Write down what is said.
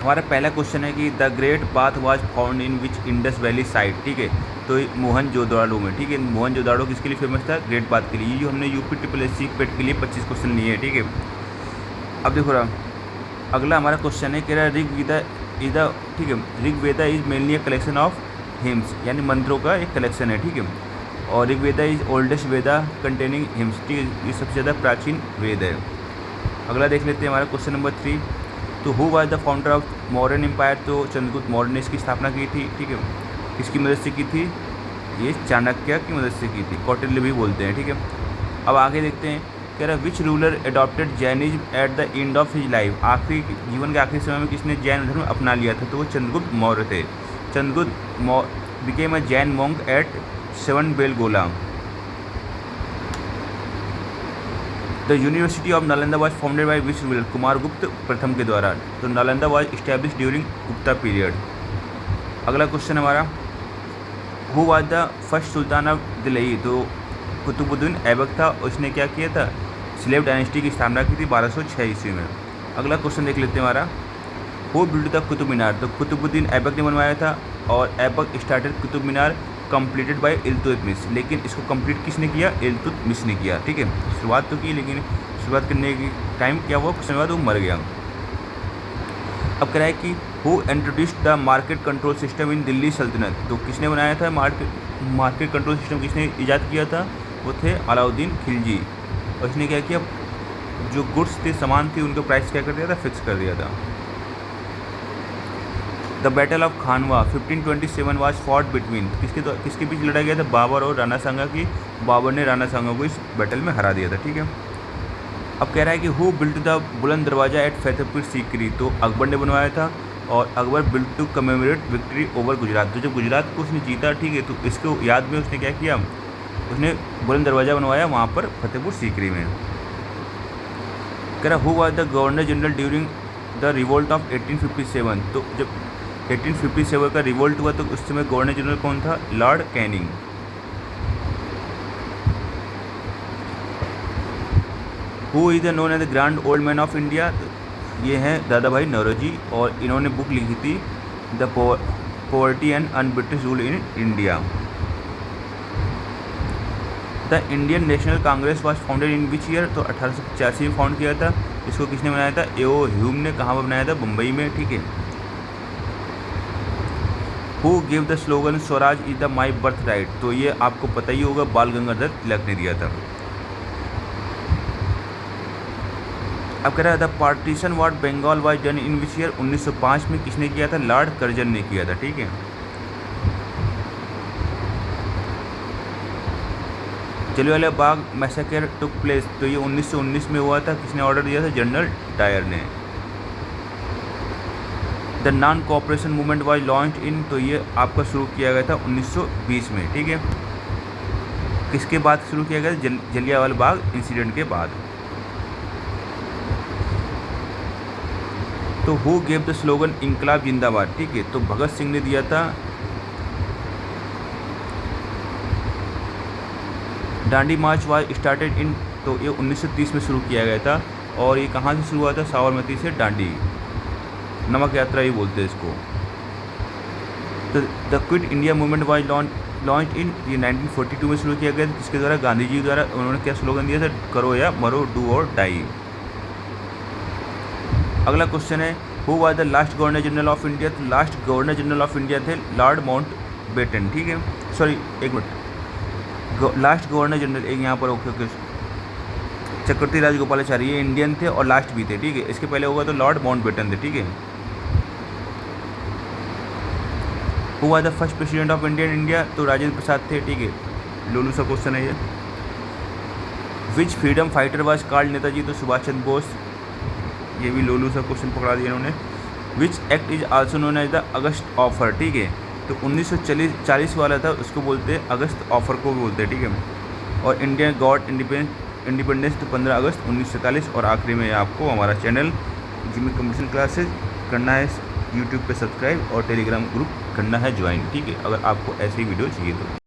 हमारा पहला क्वेश्चन है कि the great bath was found in which Indus valley site, ठीक है। तो मोहनजोदाड़ो में, ठीक है। मोहनजोदाड़ो किसके लिए फेमस था? ग्रेट बाथ के लिए। ये जो हमने यूपी ट्रिपल एस सी पेट के लिए 25 क्वेश्चन लिए हैं, ठीक है। अब देखो रहा अगला हमारा क्वेश्चन है, कह रहा ऋग्वेदा इज द, ठीक है, Rigveda is mainly a collection of hymns, यानी मंत्रों का एक कलेक्शन है, ठीक है। और Rigveda is oldest Veda containing hymns, ठीक है, ये सबसे ज़्यादा प्राचीन वेद है। अगला देख लेते हैं हमारा क्वेश्चन नंबर 3। तो who was the founder of Mauryan empire? तो चंद्रगुप्त मौर्य ने इसकी स्थापना की थी, ठीक है। किसकी मदद से की थी? ये चाणक्य की मदद से की थी, कौटिल्य भी बोलते हैं, ठीक है। अब आगे देखते हैं, कह रहा which ruler adopted Jainism at the end of his life? आखिरी जीवन के आखिरी समय में किसने जैन धर्म अपना लिया था? तो वो चंद्रगुप्त मौर्य थे। Chandragupta became a Jain monk at 7 Belagola. The university of Nalanda was founded by which ruler? Kumaragupta प्रथम के द्वारा। तो Nalanda was establish during Gupta period. अगला क्वेश्चन हमारा, who was the first sultan of Delhi? तो कुतुबुद्दीन ऐबक था, उसने क्या किया था? स्लेव डायनेस्टी की स्थापना की थी 1206 ईस्वी में। अगला क्वेश्चन देख लेते हैं हमारा, who build the Qutub Minar? तो कुतुबुद्दीन ऐबक ने बनवाया था, और Aibak started Qutub Minar completed by Iltutmish, लेकिन इसको कंप्लीट किसने किया? इल्तुतमिश ने किया, ठीक है। शुरुआत तो की, लेकिन शुरुआत करने की टाइम क्या हुआ, कुछ समय बाद वो मर गया। अब कह रहा है कि who introduced the market control system in Delhi सल्तनत? तो किसने बनाया था मार्केट कंट्रोल सिस्टम? किसने ईजाद किया था? वो थे अलाउद्दीन खिलजी। और इसने क्या किया, जो गुड्स थे, सामान थे, उनका प्राइस क्या कर दिया था? फिक्स कर दिया था। The battle of Khanwa 1527 was fought between? किसके बीच लड़ा गया था? बाबर और राणा सांगा की। बाबर ने राणा सांगा को इस बैटल में हरा दिया था, ठीक है। अब कह रहा है कि हु बिल्ट द बुलंद दरवाजा एट फतेहपुर सीकरी? तो अकबर ने बनवाया था, और Akbar built to commemorate victory over Gujarat. तो जब गुजरात को उसने जीता, ठीक है, तो इसको याद में उसने क्या किया? उसने बुलंद दरवाज़ा बनवाया वहाँ पर फतेहपुर सीकरी में। कह रहा who was the governor general during the revolt of 1857? तो जब 1857 का रिवोल्ट हुआ, तो उस समय गवर्नर जनरल कौन था? Lord Canning. Who is the known as the grand old man of India? ये हैं दादा भाई नौरोजी, और इन्होंने बुक लिखी थी the poverty and un-British rule in India. The Indian national Congress was founded in which year? तो 1885 में फाउंड किया था। इसको किसने बनाया था? ए.ओ. ह्यूम ने। कहाँ पर बनाया था? मुंबई में, ठीक है। Who give the slogan Swaraj is the my birth right? तो ये आपको पता ही होगा, बाल गंगाधर तिलक ने दिया था। अब कह रहा है the partition what Bengal was done in which year? 1905 में। किसने किया था? लॉर्ड कर्जन ने किया था, ठीक है। Jallianwala Bagh massacre took place? तो ये 1919 में हुआ था। किसने ऑर्डर दिया था? जनरल डायर ने। The non cooperation movement was launch in? तो ये आपका शुरू किया गया था 1920 में, ठीक है। किसके बाद शुरू किया गया? जलियांवाला बाग इंसिडेंट के बाद। तो हु गेव द स्लोगन इंकलाब जिंदाबाद? ठीक है, तो भगत सिंह ने दिया था। डांडी मार्च वाज स्टार्टेड इन? तो ये 1930 में शुरू किया गया था, और ये कहाँ से शुरू हुआ था? साबरमती से डांडी, नमक यात्रा ही बोलते हैं इसको। तो the quit India movement was launch in? ये 1942 में शुरू किया गया था। जिसके द्वारा गांधी जी द्वारा उन्होंने क्या स्लोगन दिया था? करो या मरो, डू और डाई। अगला क्वेश्चन है who was the last governor general of India? तो last governor general of India थे लॉर्ड माउंटबेटन, ठीक है। सॉरी एक मिनट, लास्ट गवर्नर जनरल एक यहाँ पर ओके चक्रवर्ती राजगोपालाचारी, ये इंडियन थे और लास्ट भी थे, ठीक है। इसके पहले होगा तो लॉर्ड माउंटबेटन थे, ठीक है। Who was the first president of India? तो राजेंद्र प्रसाद थे, ठीक है। लोलू सा क्वेश्चन है ये। Which freedom fighter was called Netaji? तो सुभाष चंद्र बोस, ये भी लोलू सा क्वेश्चन पकड़ा दिया इन्होंने। Which act is also known as the August offer? ठीक है, तो 1940 वाला था, उसको बोलते हैं अगस्त ऑफर को भी बोलते हैं, ठीक है। और इंडिया गॉट इंडिपेंडेंस तो 15 अगस्त 1947। और आखिरी में आपको हमारा चैनल जिमी कंपटीशन क्लासेज करना है यूट्यूब पे सब्सक्राइब, और टेलीग्राम ग्रुप करना है ज्वाइन, ठीक है, अगर आपको ऐसी वीडियो चाहिए तो।